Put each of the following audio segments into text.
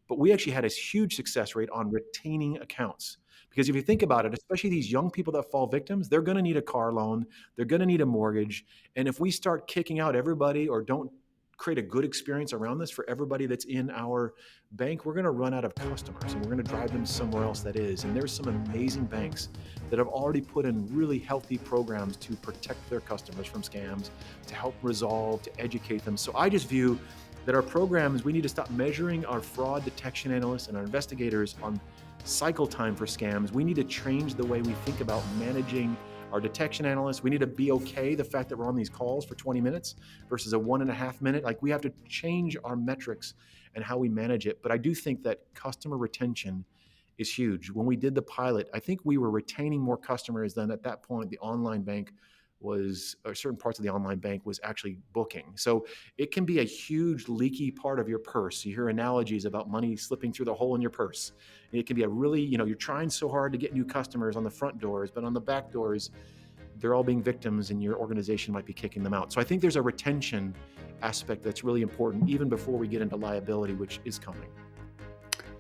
but we actually had a huge success rate on retaining accounts. Because if you think about it, especially these young people that fall victims, they're going to need a car loan, they're going to need a mortgage. And if we start kicking out everybody or don't create a good experience around this for everybody that's in our bank, we're going to run out of customers and we're going to drive them somewhere else that is. And there's some amazing banks that have already put in really healthy programs to protect their customers from scams, to help resolve, to educate them. So I just view that our programs, we need to stop measuring our fraud detection analysts and our investigators on cycle time for scams. We need to change the way we think about managing our detection analysts. We need to be okay the fact that we're on these calls for 20 minutes versus a 1.5 minute. Like, we have to change our metrics and how we manage it. But I do think that customer retention is huge. When we did the pilot, I think we were retaining more customers than at that point the online bank was, or certain parts of the online bank was actually booking. So it can be a huge leaky part of your purse. You hear analogies about money slipping through the hole in your purse. It can be a really, you're trying so hard to get new customers on the front doors, but on the back doors, they're all being victims and your organization might be kicking them out. So I think there's a retention aspect that's really important even before we get into liability, which is coming.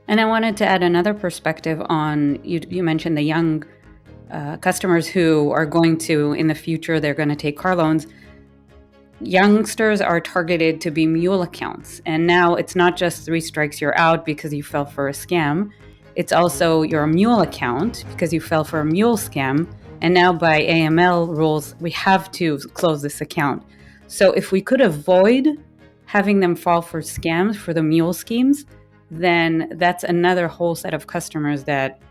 And I wanted to add another perspective on, you mentioned the young customers who are going to, in the future, they're going to take car loans. Youngsters are targeted to be mule accounts. And now it's not just 3 strikes, you're out because you fell for a scam. It's also you're a mule account because you fell for a mule scam. And now by AML rules, we have to close this account. So if we could avoid having them fall for scams, for the mule schemes, then that's another whole set of customers that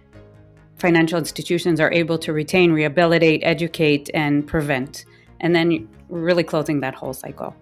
financial institutions are able to retain, rehabilitate, educate, and prevent. And then we're really closing that whole cycle.